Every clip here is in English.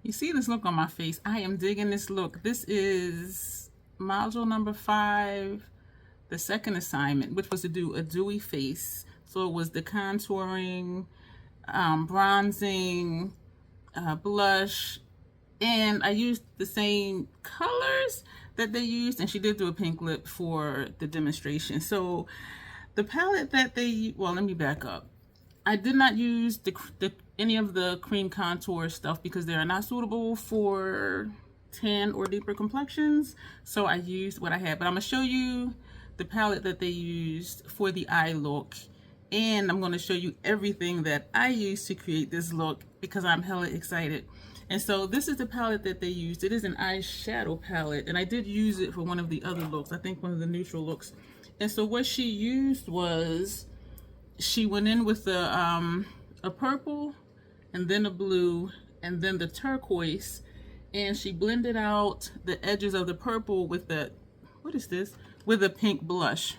You see this look on my face. I am digging this look. This is module number 5, the second assignment, which was to do a dewy face. So it was the contouring, bronzing, blush, and I used the same colors that they used, and she did do a pink lip for the demonstration. So the palette that they, well, let me back up. I did not use any of the cream contour stuff because they are not suitable for tan or deeper complexions. So I used what I had, but I'm gonna show you the palette that they used for the eye look. And I'm gonna show you everything that I used to create this look because I'm hella excited. And so this is the palette that they used. It is an eyeshadow palette, and I did use it for one of the other looks. I think one of the neutral looks. And so what she used was, she went in with a purple, and then a blue, and then the turquoise, and she blended out the edges of the purple with the, what is this? With a pink blush.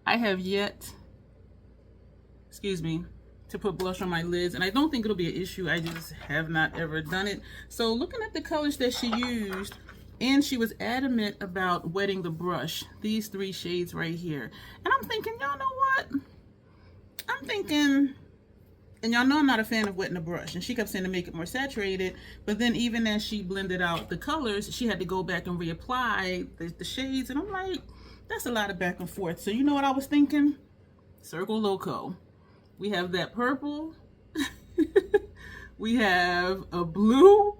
I have yet, excuse me, to put blush on my lids, and I don't think it'll be an issue. I just have not ever done it. So looking at the colors that she used, and she was adamant about wetting the brush, these 3 shades right here. And I'm thinking, y'all know what? I'm thinking, and y'all know I'm not a fan of wetting the brush, and she kept saying to make it more saturated, but then even as she blended out the colors, she had to go back and reapply the shades, and I'm like, that's a lot of back and forth. So you know what I was thinking? Circle Loco. We have that purple, we have a blue,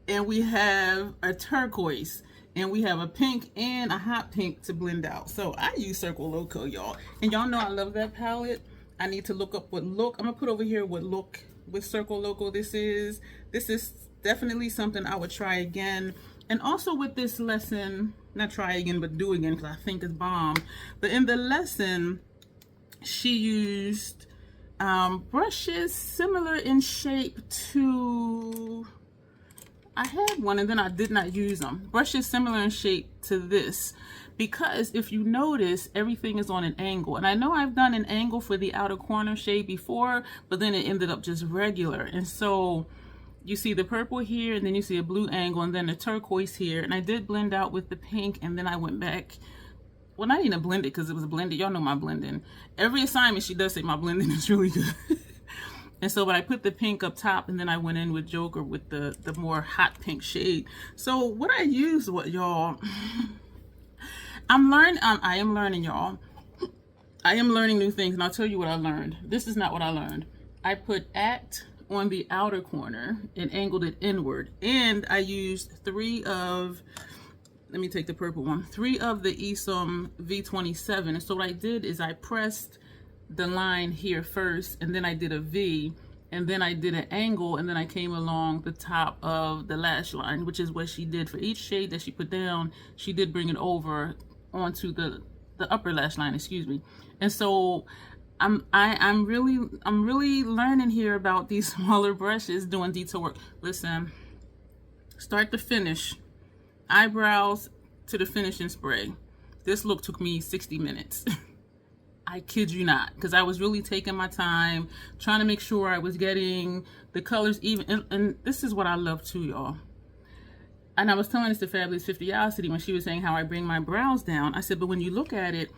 and we have a turquoise, and we have a pink and a hot pink to blend out. So I use Circle Loco, y'all. And y'all know I love that palette. I need to look up what look. I'm gonna put over here what look with Circle Loco this is. This is definitely something I would try again. And also with this lesson, not try again, but do again, because I think it's bomb. But in the lesson, she used brushes similar in shape to, I had one and then I did not use them. Brushes similar in shape to this, because if you notice, everything is on an angle. And I know I've done an angle for the outer corner shade before, but then it ended up just regular. And so you see the purple here, and then you see a blue angle, and then the turquoise here. And I did blend out with the pink, and then I went back. Well, not even blend it because it was blended. Y'all know my blending. Every assignment she does say my blending is really good. And so, but I put the pink up top, and then I went in with Joker with the more hot pink shade. So what I used, what y'all, I'm learning. I am learning, y'all. I am learning new things, and I'll tell you what I learned. This is not what I learned. I put Act on the outer corner and angled it inward, and I used 3 of, let me take the purple one, 3 of the Esom V27. And so what I did is I pressed the line here first, and then I did a V, and then I did an angle, and then I came along the top of the lash line, which is what she did for each shade that she put down. She did bring it over onto the upper lash line, excuse me. And so I'm really learning here about these smaller brushes doing detail work. Listen, start to finish, eyebrows to the finishing spray. This look took me 60 minutes. I kid you not, because I was really taking my time, trying to make sure I was getting the colors even. And this is what I love too, y'all. And I was telling this to Fabulous 50 when she was saying how I bring my brows down. I said, but when you look at it,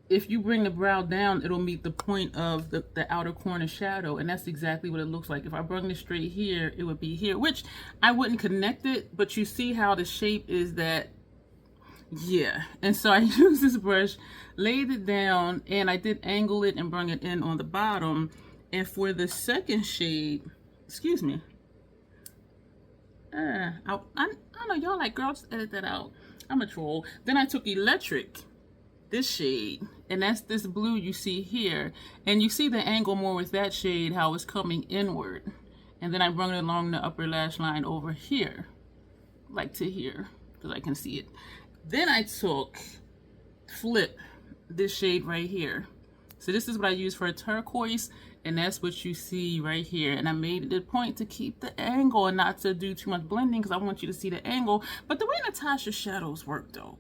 if you bring the brow down, it'll meet the point of the outer corner shadow. And that's exactly what it looks like. If I bring this straight here, it would be here, which I wouldn't connect it, but you see how the shape is that, yeah. And so I used this brush, laid it down, and I did angle it and bring it in on the bottom. And for the second shade, excuse me, I know y'all like, girl, just edit that out. I'm a troll. Then I took Electric, this shade, and that's this blue you see here, and you see the angle more with that shade, how it's coming inward. And then I brought it along the upper lash line over here, like to here, because I can see it. Then I took Flip, this shade right here. So this is what I use for a turquoise, and that's what you see right here. And I made it a point to keep the angle and not to do too much blending, because I want you to see the angle. But the way Natasha's shadows work though,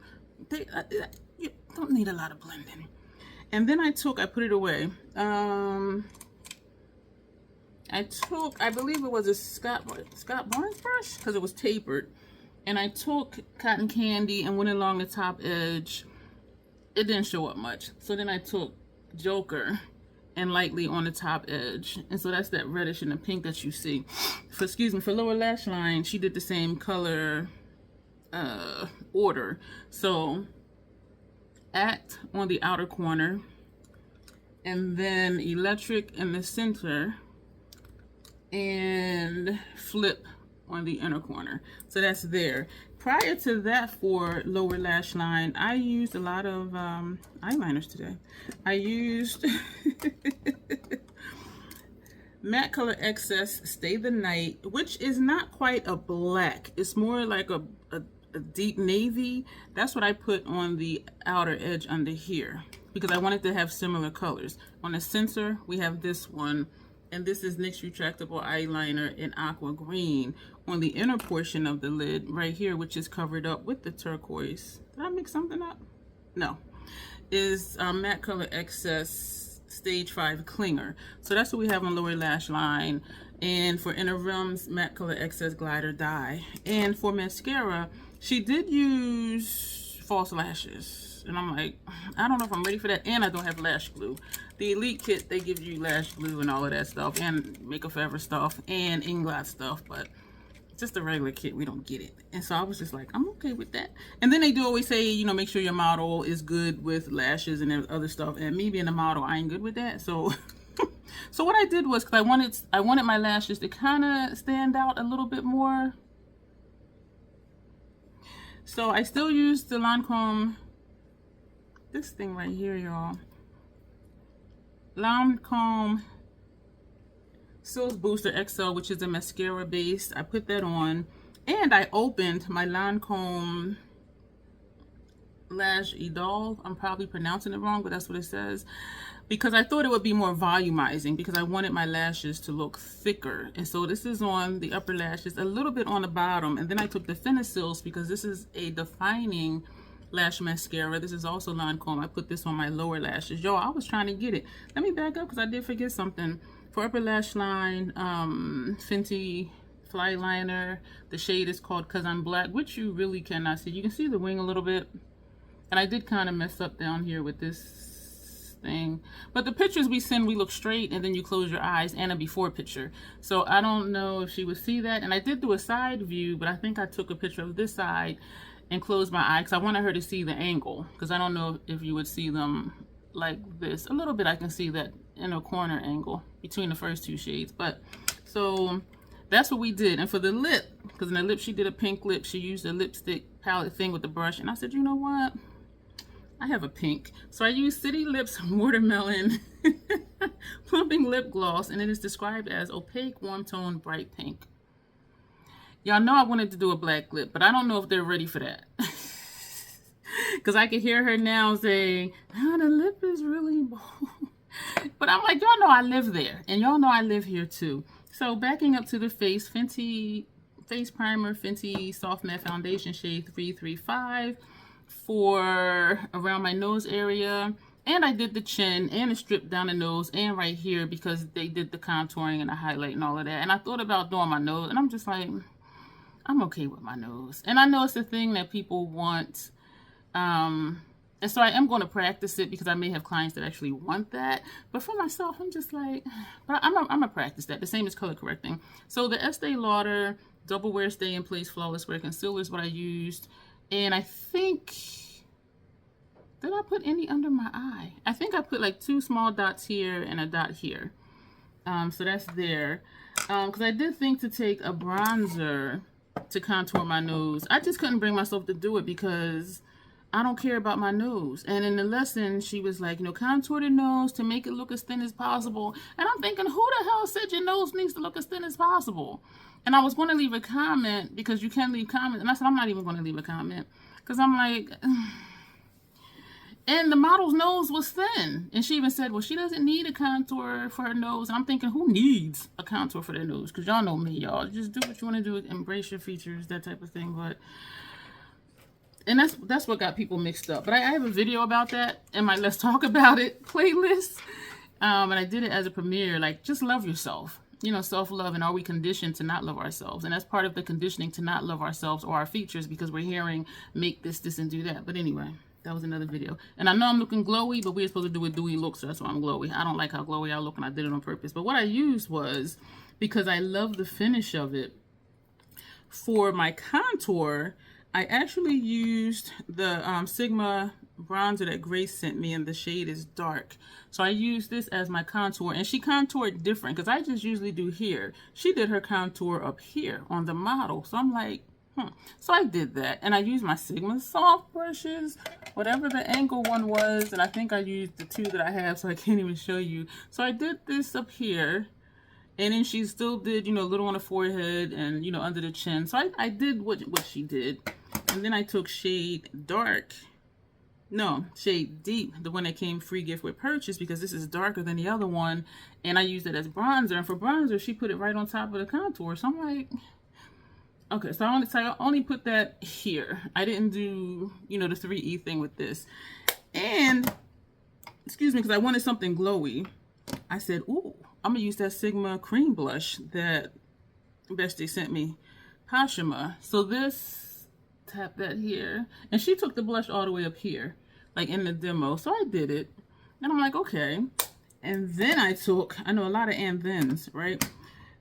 you don't need a lot of blending. And then I put it away. I took, I believe it was a Scott Barnes brush because it was tapered. And I took cotton candy and went along the top edge. It didn't show up much. So then I took Joker and lightly on the top edge. And so that's that reddish and the pink that you see. For, excuse me, for lower lash line, she did the same color order. So Act on the outer corner, and then Electric in the center, and Flip on the inner corner. So that's there. Prior to that, for lower lash line, I used a lot of eyeliners today. I used Matte Color Excess Stay the Night, which is not quite a black. It's more like a deep navy. That's what I put on the outer edge under here because I wanted to have similar colors. On the center, we have this one, and this is NYX Retractable Eyeliner in Aqua Green on the inner portion of the lid right here, which is covered up with the turquoise. Did I mix something up? No. Is Matte Color Excess Stage 5 Clinger. So that's what we have on lower lash line. And for inner rims, Matte Color Excess Glider Dye. And for mascara, she did use false lashes. And I'm like, I don't know if I'm ready for that. And I don't have lash glue. The Elite Kit, they give you lash glue and all of that stuff. And Makeup Forever stuff. And Inglot stuff. But just the regular kit, we don't get it. And so I was just like, I'm okay with that. And then they do always say, you know, make sure your model is good with lashes and other stuff. And me being a model, I ain't good with that. So so what I did was, because I wanted my lashes to kind of stand out a little bit more. So I still used the Lancome, this thing right here, y'all. Lancome Silk Booster XL, which is a mascara base. I put that on, and I opened my Lancome Lash Idol. I'm probably pronouncing it wrong, but that's what it says. Because I thought it would be more volumizing, because I wanted my lashes to look thicker. And so this is on the upper lashes, a little bit on the bottom. And then I took the Finicils, because this is a defining lash mascara. This is also Lancome. I put this on my lower lashes. Yo, I was trying to get it. Let me back up, because I did forget something. For upper lash line, Fenty Fly Liner. The shade is called Cause I'm Black, which you really cannot see. You can see the wing a little bit. And I did kind of mess up down here with this thing, but the pictures we send, we look straight, and then you close your eyes, and a before picture. So I don't know if she would see that. And I did do a side view, but I think I took a picture of this side and closed my eye because I wanted her to see the angle, because I don't know if you would see them like this. A little bit I can see that inner corner angle between the first two shades. But so that's what we did. And for the lip, because in the lip she did a pink lip, she used a lipstick palette thing with the brush, and I said, you know what, I have a pink. So I used City Lips Watermelon Plumping Lip Gloss, and it is described as opaque, warm tone, bright pink. Y'all know I wanted to do a black lip, but I don't know if they're ready for that. Because I can hear her now saying, oh, the lip is really bold. But I'm like, y'all know I live there, and y'all know I live here too. So backing up to the face, Fenty Face Primer, Fenty Soft Matte Foundation shade 335. For around my nose area, and I did the chin and the strip down the nose and right here, because they did the contouring and the highlight and all of that. And I thought about doing my nose, and I'm just like, I'm okay with my nose. And I know it's a thing that people want, and so I am going to practice it, because I may have clients that actually want that. But for myself, I'm just like, but I'm gonna practice that. The same as color correcting. So the Estee Lauder Double Wear Stay in Place Flawless Wear Concealer is what I used. And I think, did I put any under my eye? I think I put like 2 small dots here and a dot here. So that's there. Because I did think to take a bronzer to contour my nose. I just couldn't bring myself to do it because I don't care about my nose. And in the lesson, she was like, you know, contour the nose to make it look as thin as possible. And I'm thinking, who the hell said your nose needs to look as thin as possible? And I was going to leave a comment, because you can leave comments. And I said, I'm not even going to leave a comment, because I'm like, and the model's nose was thin. And she even said, well, she doesn't need a contour for her nose. And I'm thinking, who needs a contour for their nose? Because y'all know me, y'all. Just do what you want to do, embrace your features, that type of thing. But, and that's what got people mixed up. But I have a video about that in my Let's Talk About It playlist. And I did it as a premiere, like, just love yourself. you know, self-love, and are we conditioned to not love ourselves? And that's part of the conditioning, to not love ourselves or our features, because we're hearing make this and do that. But anyway, that was another video. And I know I'm looking glowy, but we're supposed to do a dewy look, so that's why I'm glowy. I don't like how glowy I look, and I did it on purpose. But what I used was, because I love the finish of it, for my contour, I actually used the Sigma bronzer that Grace sent me, and the shade is dark. So I used this as my contour, and she contoured different, because I just usually do here. She did her contour up here on the model. So I'm like, So I did that, and I used my Sigma soft brushes, whatever the angle one was, and I think I used the two that I have, so I can't even show you. So I did this up here, and then she still did, you know, a little on the forehead and, you know, under the chin. So I did what she did. And then I took shade deep, the one that came free gift with purchase, because this is darker than the other one. And I used it as bronzer. And for bronzer, she put it right on top of the contour. So I'm like, okay, so I only put that here. I didn't do, you know, the 3E thing with this. And, excuse me, because I wanted something glowy. I said, ooh, I'm going to use that Sigma cream blush that Bestie sent me, Pashima. So this, tap that here. And she took the blush all the way up here, like in the demo. So I did it. And I'm like, okay. And then I took, I know a lot of and thens, right?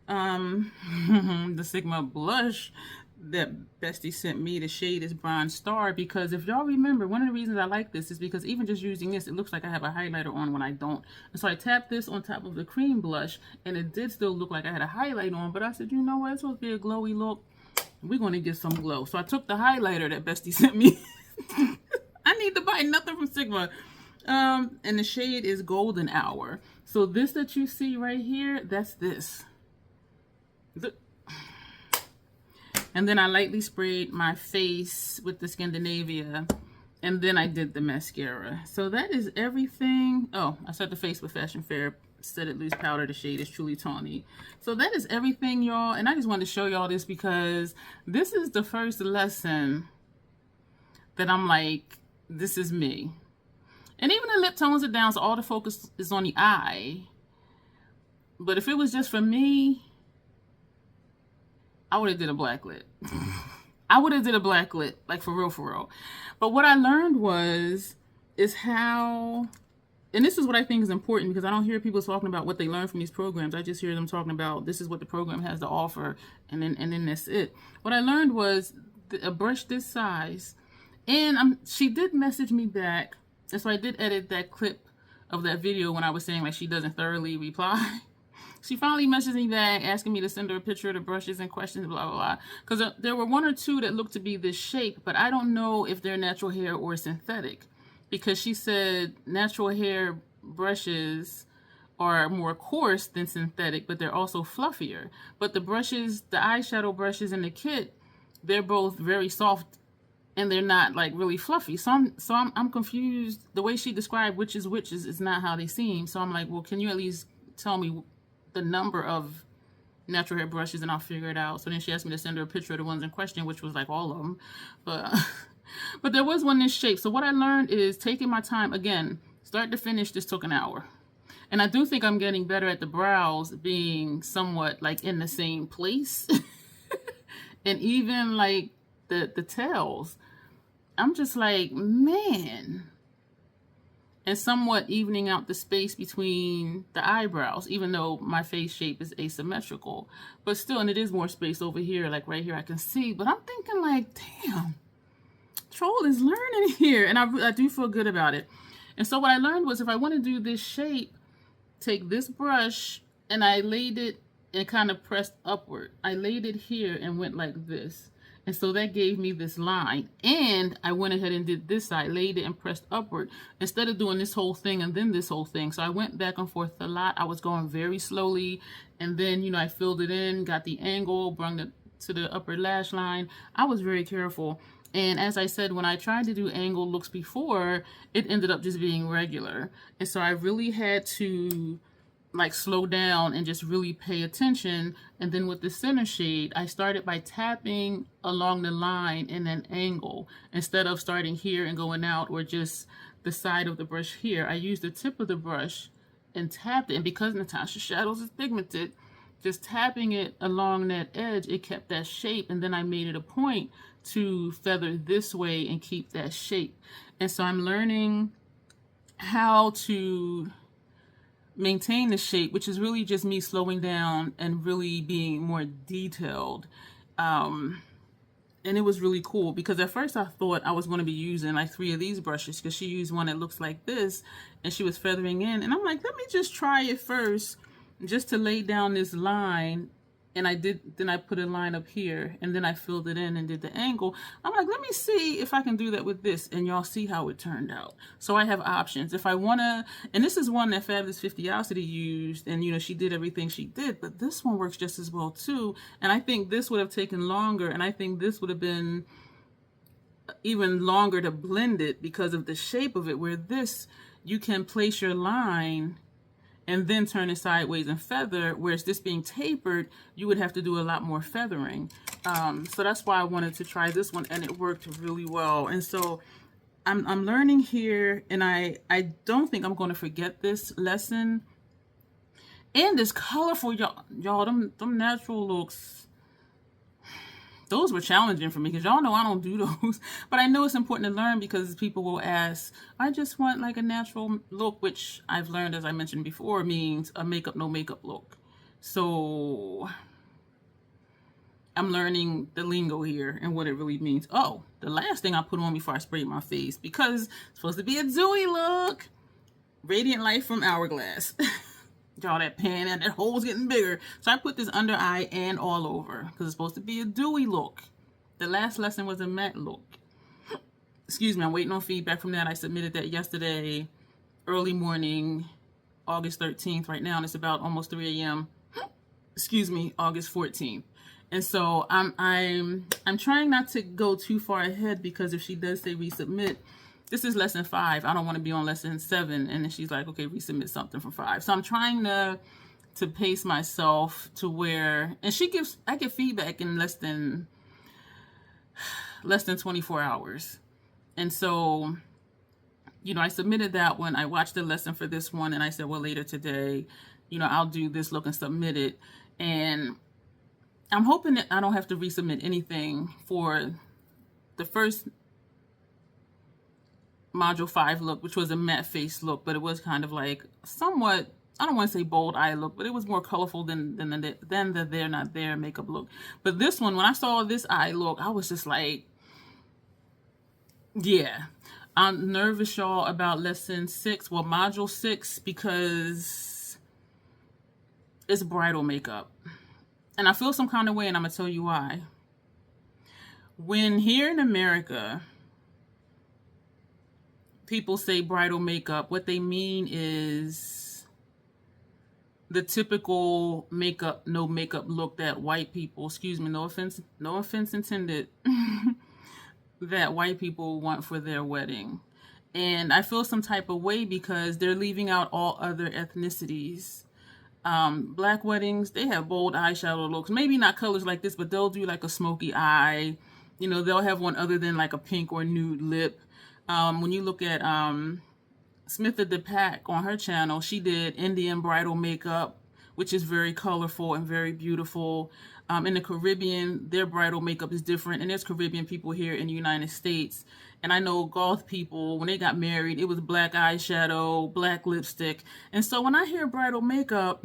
The Sigma blush that Bestie sent me, the shade is Bronze Star, because if y'all remember, one of the reasons I like this is because even just using this, it looks like I have a highlighter on when I don't. And so I tapped this on top of the cream blush, and it did still look like I had a highlight on, but I said, you know what, it's supposed to be a glowy look. We're going to get some glow. So I took the highlighter that Bestie sent me. I need to buy nothing from Sigma. And the shade is Golden Hour. So this that you see right here, that's this. And then I lightly sprayed my face with the Scandinavia, and then I did the mascara. So that is everything. Oh, I set the face with Fashion Fair, set it loose powder. The shade is Truly Tawny. So that is everything, y'all. And I just wanted to show y'all this because this is the first lesson that I'm like, this is me. And even the lip tones are down, so all the focus is on the eye. But if it was just for me, I would have did a black lip. I would have did a black lip, like for real, for real. But what I learned is how, and this is what I think is important, because I don't hear people talking about what they learn from these programs. I just hear them talking about this is what the program has to offer, and then that's it. What I learned was a brush this size, and she did message me back, and so I did edit that clip of that video when I was saying like she doesn't thoroughly reply. She finally messaged me back asking me to send her a picture of the brushes and questions, blah, blah, blah. Because there were one or two that looked to be this shape, but I don't know if they're natural hair or synthetic. Because she said natural hair brushes are more coarse than synthetic, but they're also fluffier. But the brushes, the eyeshadow brushes in the kit, they're both very soft and they're not like really fluffy. So I'm confused. The way she described which is not how they seem. So I'm like, well, can you at least tell me the number of natural hair brushes and I'll figure it out. So then she asked me to send her a picture of the ones in question, which was like all of them. But there was one this shape. So what I learned is taking my time. Again, start to finish, this took an hour. And I do think I'm getting better at the brows being somewhat like in the same place. And even like the tails. I'm just like, man. And somewhat evening out the space between the eyebrows, even though my face shape is asymmetrical. But still, and it is more space over here, like right here I can see. But I'm thinking like, damn, Troll is learning here. And I do feel good about it. And so what I learned was if I want to do this shape, take this brush and I laid it and kind of pressed upward. I laid it here and went like this. And so that gave me this line. And I went ahead and did this side, laid it and pressed upward instead of doing this whole thing and then this whole thing. So I went back and forth a lot. I was going very slowly. And then, you know, I filled it in, got the angle, brought it to the upper lash line. I was very careful. And as I said, when I tried to do angle looks before, it ended up just being regular. And so I really had to like slow down and just really pay attention. And then with the center shade, I started by tapping along the line in an angle instead of starting here and going out, or just the side of the brush here. I used the tip of the brush and tapped it. And because Natasha Shadows is pigmented, just tapping it along that edge, it kept that shape. And then I made it a point to feather this way and keep that shape. And so I'm learning how to maintain the shape, which is really just me slowing down and really being more detailed. And it was really cool because at first I thought I was going to be using like 3 of these brushes, because she used one that looks like this and she was feathering in, and I'm like, let me just try it first just to lay down this line. And then I put a line up here, and then I filled it in and did the angle. I'm like, let me see if I can do that with this, and y'all see how it turned out. So I have options. If I want to, and this is one that Fabulous 50ocity used, and you know, she did everything she did, but this one works just as well too. And I think this would have taken longer, and I think this would have been even longer to blend it because of the shape of it, where this, you can place your line and then turn it sideways and feather, whereas this being tapered, you would have to do a lot more feathering. So that's why I wanted to try this one, and it worked really well. And so I'm learning here, and I don't think I'm going to forget this lesson. And it's colorful, y'all. Them natural looks, those were challenging for me, because y'all know I don't do those. But I know it's important to learn, because people will ask, I just want like a natural look, which I've learned, as I mentioned before, means a makeup, no makeup look. So I'm learning the lingo here and what it really means. Oh, the last thing I put on before I sprayed my face, because it's supposed to be a dewy look, Radiant Light from Hourglass. Y'all, that pan and that hole's getting bigger. So I put this under eye and all over, because it's supposed to be a dewy look. The last lesson was a matte look. Excuse me, I'm waiting on feedback from that. I submitted that yesterday, early morning, August 13th right now, and it's about almost 3 a.m. Excuse me, August 14th. And so I'm trying not to go too far ahead, because if she does say resubmit, this is lesson 5. I don't want to be on lesson 7. And then she's like, okay, resubmit something for 5. So I'm trying to pace myself to where, and I get feedback in less than 24 hours. And so, you know, I submitted that one. I watched the lesson for this one, and I said, well, later today, you know, I'll do this look and submit it. And I'm hoping that I don't have to resubmit anything for the first module 5 look, which was a matte face look, but it was kind of like somewhat, I don't want to say bold eye look, but it was more colorful than the They're Not There makeup look. But this one, when I saw this eye look, I was just like, yeah. I'm nervous, y'all, about lesson 6, well, module 6, because it's bridal makeup. And I feel some kind of way, and I'm going to tell you why. When here in America, people say bridal makeup, what they mean is the typical makeup, no makeup look that white people, excuse me, no offense intended, that white people want for their wedding. And I feel some type of way, because they're leaving out all other ethnicities. Black weddings, they have bold eyeshadow looks, maybe not colors like this, but they'll do like a smoky eye. You know, they'll have one other than like a pink or nude lip. When you look at Smitha the Pack on her channel, she did Indian bridal makeup, which is very colorful and very beautiful. In the Caribbean, their bridal makeup is different, and there's Caribbean people here in the United States. And I know Goth people, when they got married, it was black eyeshadow, black lipstick. And so when I hear bridal makeup,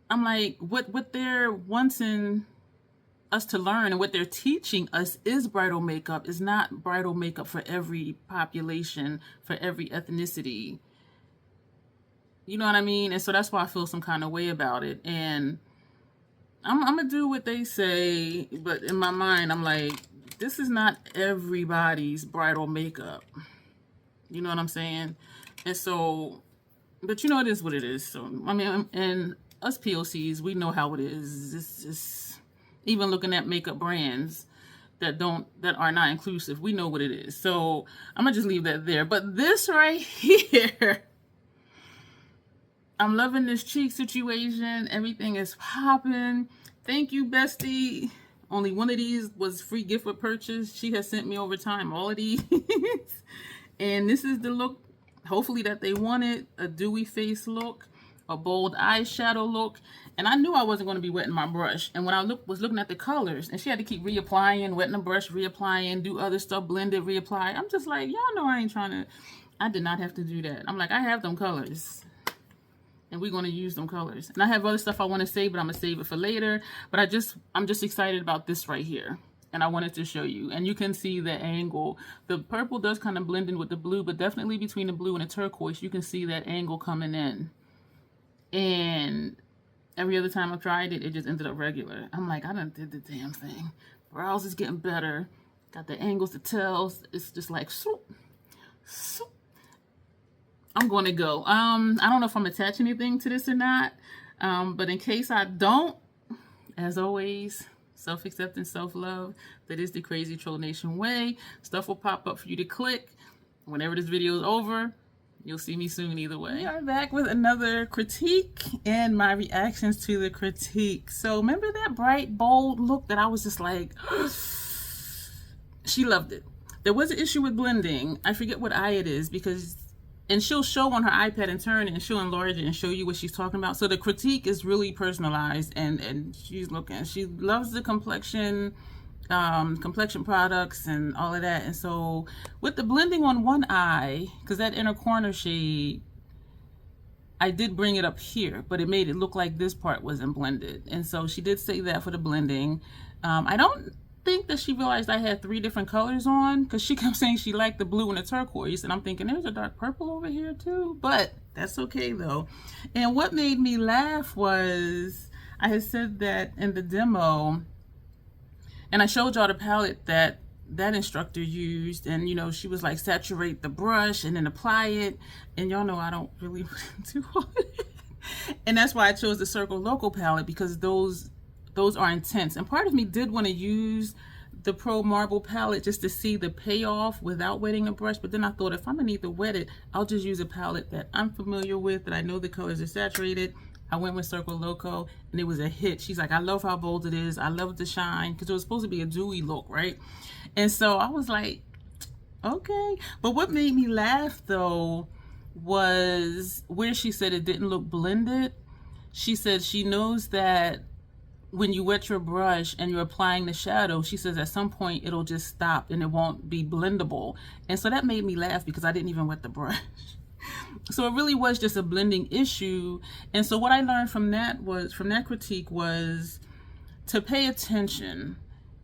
I'm like, what they're wanting us to learn and what they're teaching us is bridal makeup is not bridal makeup for every population, for every ethnicity. You know what I mean? And so that's why I feel some kind of way about it. And I'm going to do what they say, but in my mind, I'm like, this is not everybody's bridal makeup. You know what I'm saying? And so, but you know, it is what it is. So, I mean, and us POCs, we know how it is. It's even looking at makeup brands that are not inclusive, we know what it is. So I'm gonna just leave that there. But this right here, I'm loving this cheek situation. Everything is popping. Thank you, bestie. Only one of these was free gift with purchase. She has sent me over time all of these. And this is the look, hopefully, that they wanted, a dewy face look. a bold eyeshadow look. And I knew I wasn't going to be wetting my brush. And when I was looking at the colors, and she had to keep reapplying, wetting the brush, reapplying, do other stuff, blend it, reapply. I'm just like, y'all know I ain't trying to, I did not have to do that. I'm like, I have them colors. And we're going to use them colors. And I have other stuff I want to say, but I'm going to save it for later. But I'm just excited about this right here. And I wanted to show you. And you can see the angle. The purple does kind of blend in with the blue, but definitely between the blue and the turquoise, you can see that angle coming in. And every other time I tried it, it just ended up regular. I'm like, I done did the damn thing. Brows is getting better. Got the angles, the tails. It's just like, swoop, swoop. I'm going to go. I don't know if I'm attaching anything to this or not. But in case I don't, as always, self-acceptance, self-love. That is the Crazy Troll Nation way. Stuff will pop up for you to click. Whenever this video is over, you'll see me soon either way. We are back with another critique and my reactions to the critique. So remember that bright, bold look that I was just like, she loved it. There was an issue with blending. I forget what eye it is because... And she'll show on her iPad and turn it and she'll enlarge it and show you what she's talking about. So the critique is really personalized and she's looking. She loves the complexion products and all of that. And so with the blending on one eye, because that inner corner shade, I did bring it up here, but it made it look like this part wasn't blended. And so she did say that for the blending. I don't think that she realized I had 3 different colors on because she kept saying she liked the blue and the turquoise, and I'm thinking there's a dark purple over here too, but that's okay though. And what made me laugh was I had said that in the demo, and I showed y'all the palette that instructor used, and you know, she was like, saturate the brush and then apply it, and y'all know I don't really do it. And that's why I chose the Circle Local palette, because those are intense. And part of me did want to use the Pro Marble palette just to see the payoff without wetting a brush, but then I thought if I'm gonna need to wet it, I'll just use a palette that I'm familiar with, that I know the colors are saturated. I went with Circle Loco and it was a hit. She's like, I love how bold it is. I love the shine, because it was supposed to be a dewy look, right? And so I was like, okay. But what made me laugh though was where she said it didn't look blended. She said she knows that when you wet your brush and you're applying the shadow, she says at some point it'll just stop and it won't be blendable. And so that made me laugh because I didn't even wet the brush. So it really was just a blending issue. And so what I learned from that critique was to pay attention.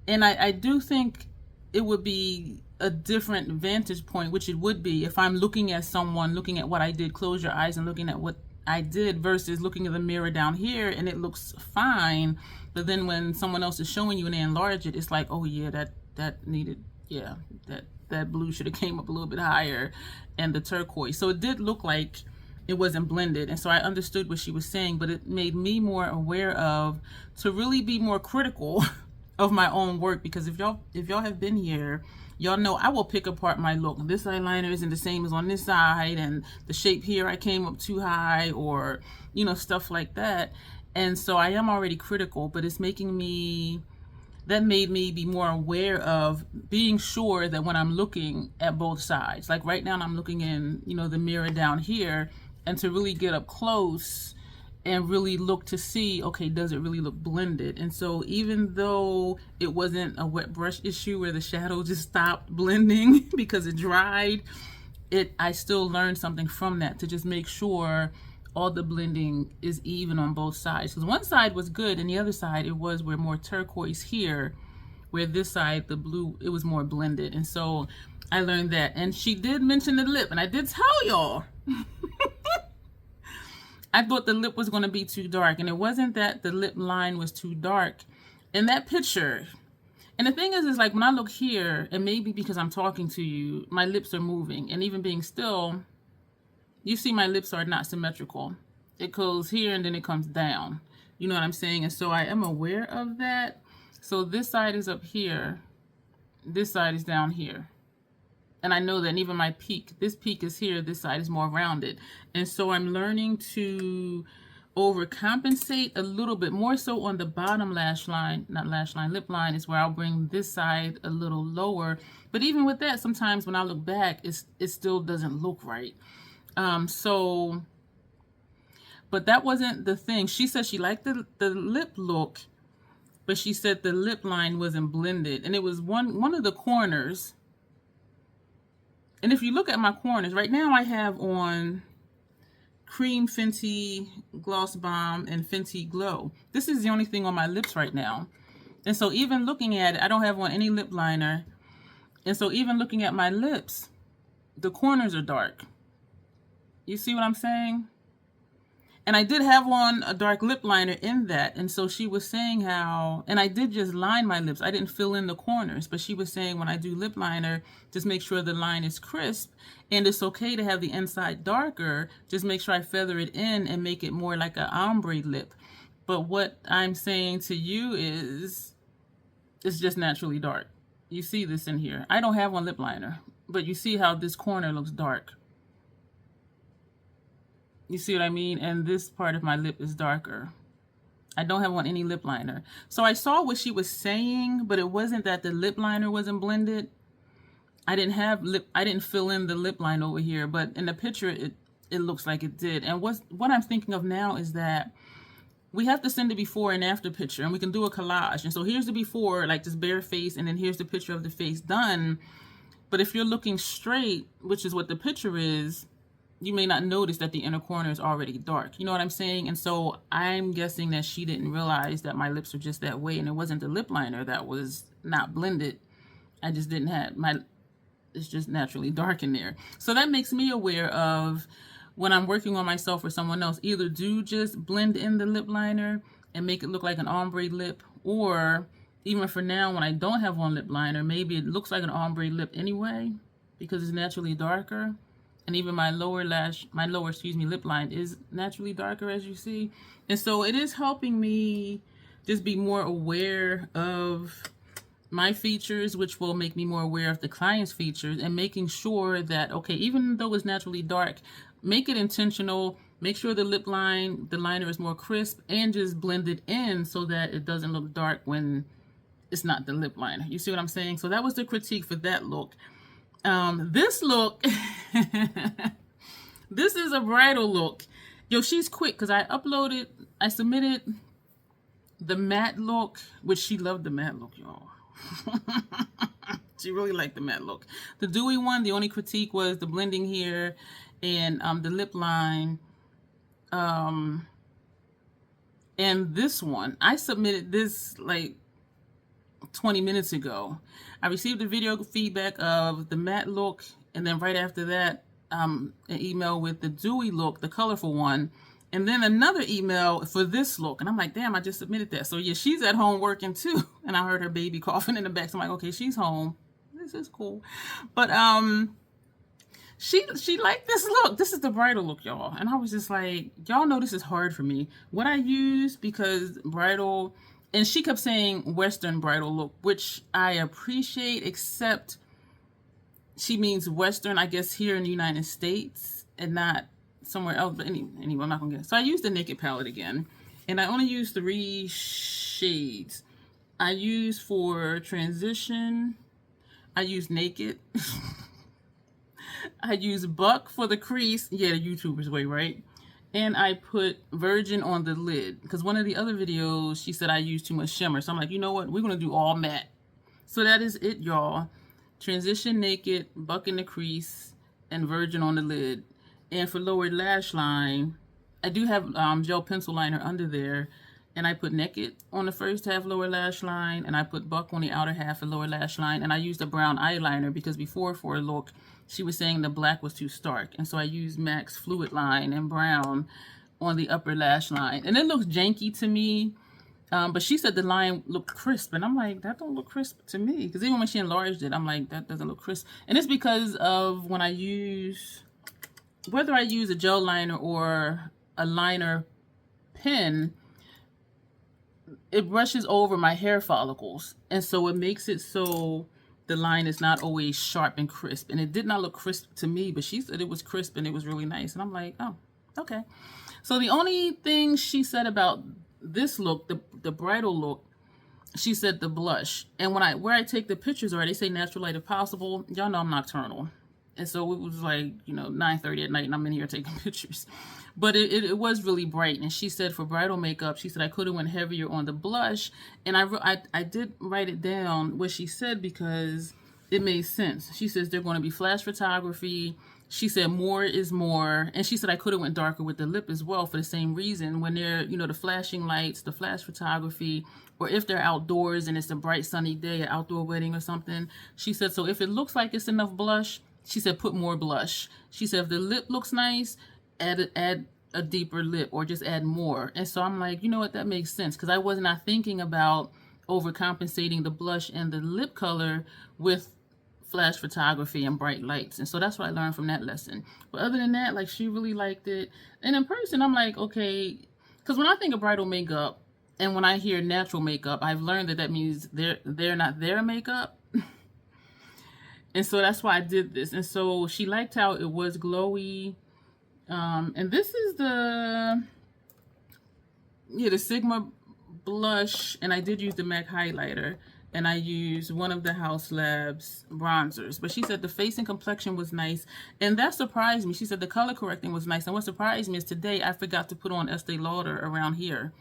And I do think it would be a different vantage point, which it would be if I'm looking at someone, looking at what I did, close your eyes and looking at what I did, versus looking at the mirror down here and it looks fine, but then when someone else is showing you and they enlarge it, it's like, oh yeah, that needed, yeah, that blue should have came up a little bit higher, and the turquoise. So it did look like it wasn't blended, and so I understood what she was saying, but it made me more aware of to really be more critical of my own work, because if y'all have been here, y'all know I will pick apart my look. This eyeliner isn't the same as on this side, and the shape here I came up too high, or you know, stuff like that. And so I am already critical, but it's making me, that made me be more aware of being sure that when I'm looking at both sides, like right now I'm looking in, you know, the mirror down here, and to really get up close and really look to see, okay, does it really look blended? And so even though it wasn't a wet brush issue where the shadow just stopped blending because it dried, I still learned something from that to just make sure all the blending is even on both sides. Because one side was good and the other side, it was where more turquoise here, where this side, the blue, it was more blended. And so I learned that. And she did mention the lip, and I did tell y'all, I thought the lip was going to be too dark, and it wasn't that the lip line was too dark in that picture. And the thing is like when I look here, and maybe because I'm talking to you, my lips are moving, and even being still, you see my lips are not symmetrical. It goes here and then it comes down. You know what I'm saying? And so I am aware of that. So this side is up here, this side is down here. And I know that, and even my peak, this peak is here, this side is more rounded. And so I'm learning to overcompensate a little bit more so on the bottom lash line, not lash line, lip line is where I'll bring this side a little lower. But even with that, sometimes when I look back, it still doesn't look right. But But that wasn't the thing. She said she liked the lip look, but she said the lip line wasn't blended. And it was one of the corners. And if you look at my corners, right now I have on Cream Fenty Gloss Bomb and Fenty Glow. This is the only thing on my lips right now. And so even looking at it, I don't have on any lip liner. And so even looking at my lips, the corners are dark. You see what I'm saying? And I did have on a dark lip liner in that. And so she was saying how, and I did just line my lips. I didn't fill in the corners. But she was saying when I do lip liner, just make sure the line is crisp. And it's okay to have the inside darker. Just make sure I feather it in and make it more like an ombre lip. But what I'm saying to you is, it's just naturally dark. You see this in here. I don't have on lip liner. But you see how this corner looks dark. You see what I mean? And this part of my lip is darker. I don't have on any lip liner. So I saw what she was saying, but it wasn't that the lip liner wasn't blended. I didn't fill in the lip line over here, but in the picture it looks like it did. And what I'm thinking of now is that we have to send the before and after picture, and we can do a collage. And so here's the before, like this bare face, and then here's the picture of the face done. But if you're looking straight, which is what the picture is, you may not notice that the inner corner is already dark. You know what I'm saying? And so I'm guessing that she didn't realize that my lips are just that way, and it wasn't the lip liner that was not blended. I just didn't have it's just naturally dark in there. So that makes me aware of when I'm working on myself or someone else, either do just blend in the lip liner and make it look like an ombre lip, or even for now when I don't have on lip liner, maybe it looks like an ombre lip anyway because it's naturally darker. And even my lower lip line is naturally darker, as you see. And so it is helping me just be more aware of my features, which will make me more aware of the client's features, and making sure that, okay, even though it's naturally dark, make it intentional, make sure the liner is more crisp, and just blend it in so that it doesn't look dark when it's not the lip liner. You see what I'm saying? So that was the critique for that look. This look, this is a bridal look. Yo, she's quick because I submitted the matte look, which she loved the matte look, y'all. She really liked the matte look. The dewy one, the only critique was the blending here and the lip line. And this one, I submitted this like 20 minutes ago. I received a video feedback of the matte look, and then right after that, an email with the dewy look, the colorful one, and then another email for this look. And I'm like, damn, I just submitted that. So yeah, she's at home working too. And I heard her baby coughing in the back. So I'm like, okay, she's home. This is cool. But she liked this look. This is the bridal look, y'all. And I was just like, y'all know this is hard for me. What I use, because bridal, and she kept saying Western bridal look, which I appreciate, except she means Western, I guess, here in the United States and not somewhere else. But anyway, I'm not going to get it. So I used the Naked palette again, and I only used 3 shades. I used for Transition, I used Naked, I used Buck for the crease. Yeah, the YouTuber's way, right? And I put Virgin on the lid, because one of the other videos, she said I used too much shimmer. So I'm like, you know what? We're going to do all matte. So that is it, y'all. Transition, Naked, Buck in the crease, and Virgin on the lid. And for lower lash line, I do have gel pencil liner under there. And I put Naked on the first half lower lash line, and I put Buck on the outer half of lower lash line. And I used a brown eyeliner because before, for a look, she was saying the black was too stark. And so I used MAC's Fluid Line and brown on the upper lash line. And it looks janky to me. But she said the line looked crisp. And I'm like, that don't look crisp to me. Because even when she enlarged it, I'm like, that doesn't look crisp. And it's because of when I use, whether I use a gel liner or a liner pen, it brushes over my hair follicles. And so it makes it so the line is not always sharp and crisp. And it did not look crisp to me, but she said it was crisp and it was really nice. And I'm like, oh, okay. So the only thing she said about this look, the bridal look, she said the blush. And where I take the pictures, or they say natural light if possible, y'all know I'm nocturnal. And so it was like, 9:30 at night and I'm in here taking pictures. But it was really bright. And she said for bridal makeup, she said I could have went heavier on the blush. And I did write it down what she said because it made sense. She says they're going to be flash photography. She said more is more. And she said I could have went darker with the lip as well for the same reason. When they're, the flashing lights, the flash photography, or if they're outdoors and it's a bright sunny day, an outdoor wedding or something. She said, so if it looks like it's enough blush, she said put more blush. She said if the lip looks nice, add a deeper lip or just add more. And so I'm like, you know what, that makes sense, because I was not thinking about overcompensating the blush and the lip color with flash photography and bright lights. And so that's what I learned from that lesson. But other than that, like, she really liked it. And in person, I'm like, okay, because when I think of bridal makeup and when I hear natural makeup, I've learned that means they're not their makeup. And so that's why I did this. And so she liked how it was glowy. And this is the Sigma blush, and I did use the MAC highlighter, and I used one of the House Labs bronzers. But she said the face and complexion was nice, and that surprised me. She said the color correcting was nice, and what surprised me is today I forgot to put on Estee Lauder around here.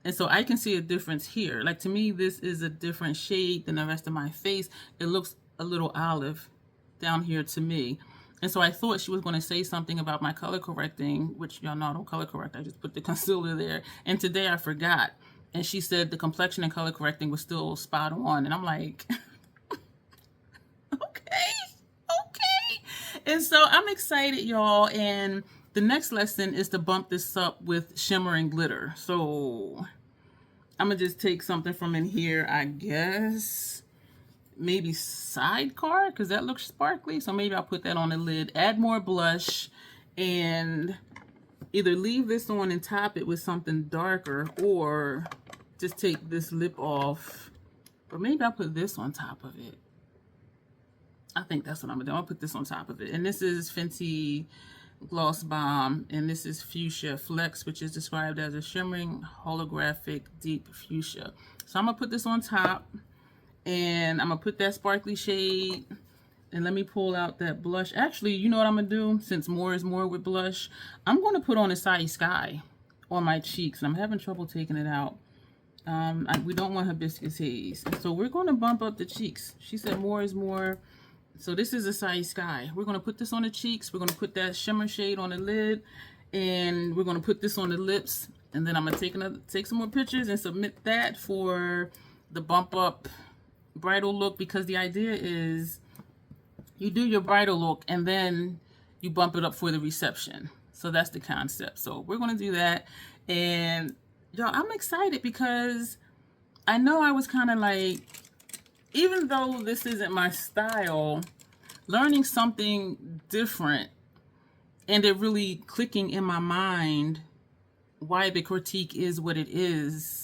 And so I can see a difference here. Like, to me, this is a different shade than the rest of my face. It looks a little olive down here to me. And so I thought she was going to say something about my color correcting, which y'all know I don't color correct. I just put the concealer there. And today I forgot. And she said the complexion and color correcting was still spot on. And I'm like, okay. And so I'm excited, y'all. And the next lesson is to bump this up with shimmer and glitter. So I'm going to just take something from in here, I guess. Maybe Sidecar, because that looks sparkly. So maybe I'll put that on the lid. Add more blush and either leave this on and top it with something darker, or just take this lip off. Or maybe I'll put this on top of it. I think that's what I'm going to do. I'll put this on top of it. And this is Fenty Gloss Bomb. And this is Fuchsia Flex, which is described as a shimmering holographic deep fuchsia. So I'm going to put this on top. And I'm going to put that sparkly shade. And let me pull out that blush. Actually, you know what I'm going to do? Since more is more with blush, I'm going to put on Acai Sky on my cheeks. And I'm having trouble taking it out. We don't want Hibiscus Haze. So we're going to bump up the cheeks. She said more is more. So this is Acai Sky. We're going to put this on the cheeks. We're going to put that shimmer shade on the lid. And we're going to put this on the lips. And then I'm going to take some more pictures and submit that for the bump up bridal look, because the idea is you do your bridal look and then you bump it up for the reception. So that's the concept. So we're going to do that. And y'all, I'm excited because I know I was kind of like, even though this isn't my style, learning something different and it really clicking in my mind why the critique is what it is.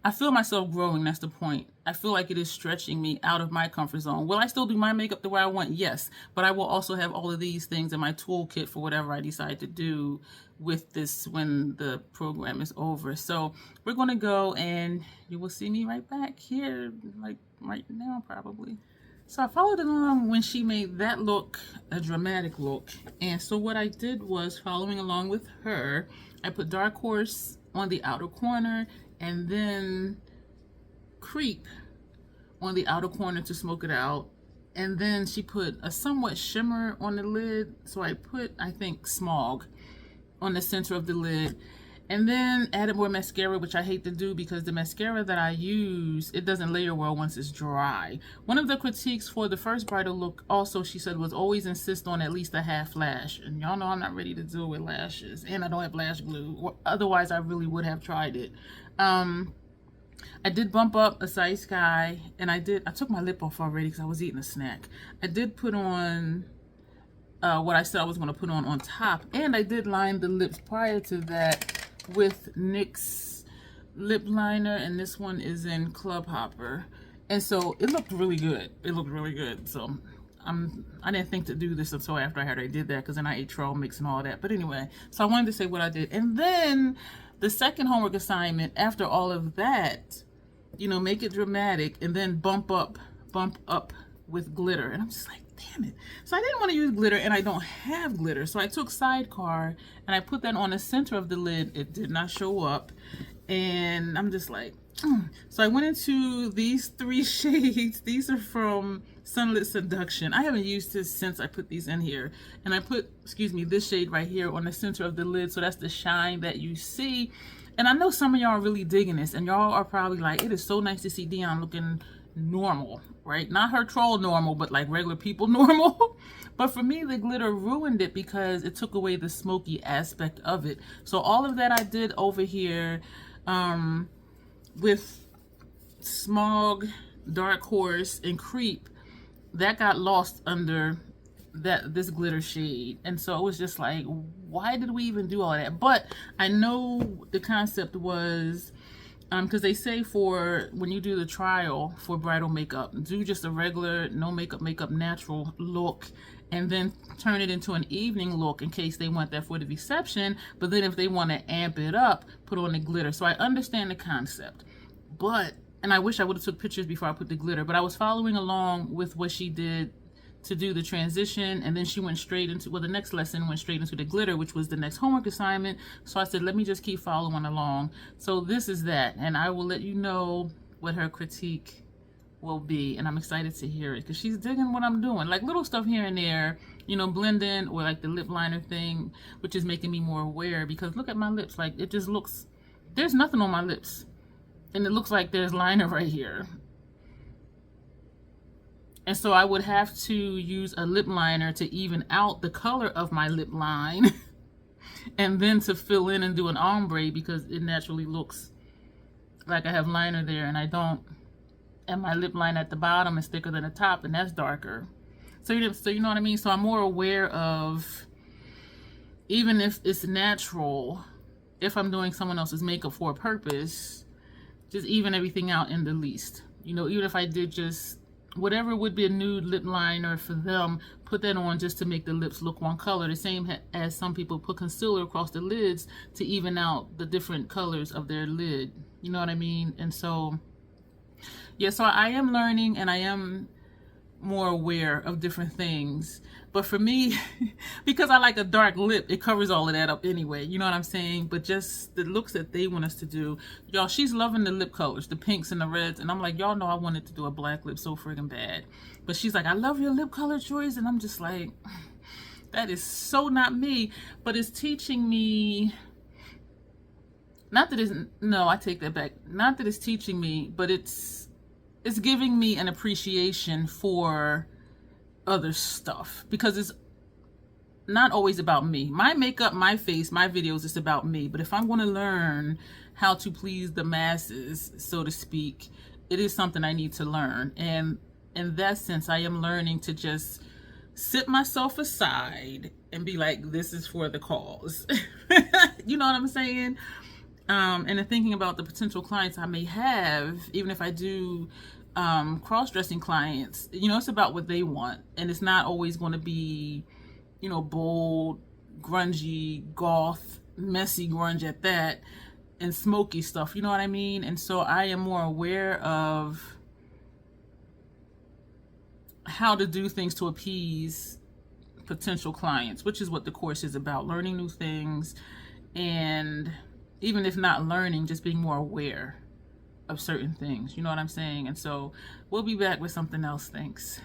I feel myself growing. That's the point. I feel like it is stretching me out of my comfort zone. Will I still do my makeup the way I want? Yes. But I will also have all of these things in my toolkit for whatever I decide to do with this when the program is over. So we're going to go and you will see me right back here, like right now probably. So I followed along when she made that look a dramatic look. And so what I did was, following along with her, I put Dark Horse on the outer corner and then Creep on the outer corner to smoke it out. And then she put a somewhat shimmer on the lid. So I put, I think, Smog on the center of the lid. And then added more mascara, which I hate to do because the mascara that I use, it doesn't layer well once it's dry. One of the critiques for the first bridal look also, she said, was always insist on at least a half lash. And y'all know I'm not ready to deal with lashes. And I don't have lash glue. Otherwise, I really would have tried it. I did bump up Acai Sky. And I took my lip off already because I was eating a snack. I did put on what I said I was going to put on top. And I did line the lips prior to that with NYX lip liner, and this one is in Club Hopper, and so it looked really good. It looked really good. So I didn't think to do this until after I already did that, because then I ate trail mix and all that. But anyway, so I wanted to say what I did. And then the second homework assignment after all of that, you know, make it dramatic and then bump up with glitter. And I'm just like, damn it. So I didn't want to use glitter, and I don't have glitter. So I took Sidecar and I put that on the center of the lid. It did not show up. And I'm just like, So I went into these 3 shades. These are from Sunlit Seduction. I haven't used this since I put these in here. And I put, excuse me, this shade right here on the center of the lid. So that's the shine that you see. And I know some of y'all are really digging this. And y'all are probably like, it is so nice to see Dion looking normal, right? Not her troll normal, but like regular people normal. But for me, the glitter ruined it because it took away the smoky aspect of it. So all of that I did over here with Smog, Dark Horse, and Creep, that got lost under this glitter shade. And so it was just like, why did we even do all that? But I know the concept was, because they say for when you do the trial for bridal makeup, do just a regular no makeup natural look, and then turn it into an evening look in case they want that for the reception. But then if they want to amp it up, put on the glitter. So I understand the concept, and I wish I would have took pictures before I put the glitter, but I was following along with what she did to do the transition, and then she went straight into, well, the next lesson went straight into the glitter, which was the next homework assignment. So I said, let me just keep following along. So this is that, and I will let you know what her critique will be, and I'm excited to hear it because she's digging what I'm doing, like little stuff here and there, you know, blending, or like the lip liner thing, which is making me more aware, because look at my lips, like it just looks, there's nothing on my lips, and it looks like there's liner right here. And so I would have to use a lip liner to even out the color of my lip line and then to fill in and do an ombre, because it naturally looks like I have liner there and I don't. And my lip line at the bottom is thicker than the top, and that's darker. So you know what I mean? So I'm more aware of, even if it's natural, if I'm doing someone else's makeup for a purpose, just even everything out in the least. You know, even if I did just whatever would be a nude lip liner for them, put that on just to make the lips look one color, the same as some people put concealer across the lids to even out the different colors of their lid. You know what I mean? And so, yeah, so I am learning, and I am more aware of different things. But for me, because I like a dark lip, it covers all of that up anyway, you know what I'm saying? But just the looks that they want us to do, y'all, she's loving the lip colors, the pinks and the reds, and I'm like, y'all know I wanted to do a black lip so friggin' bad. But she's like, I love your lip color choice, and I'm just like, that is so not me. But it's teaching me, not that it's, no, I take that back, not that it's teaching me, but it's giving me an appreciation for other stuff, because it's not always about me. My makeup, my face, my videos, it's about me. But if I'm going to learn how to please the masses, so to speak, it is something I need to learn. And in that sense, I am learning to just sit myself aside and be like, this is for the cause. You know what I'm saying? And then thinking about the potential clients I may have, even if I do cross-dressing clients, you know, it's about what they want, and it's not always going to be, you know, bold, grungy, goth, messy grunge at that, and smoky stuff, you know what I mean? And so I am more aware of how to do things to appease potential clients, which is what the course is about, learning new things, and even if not learning, just being more aware of certain things, you know what I'm saying? And so we'll be back with something else. Thanks.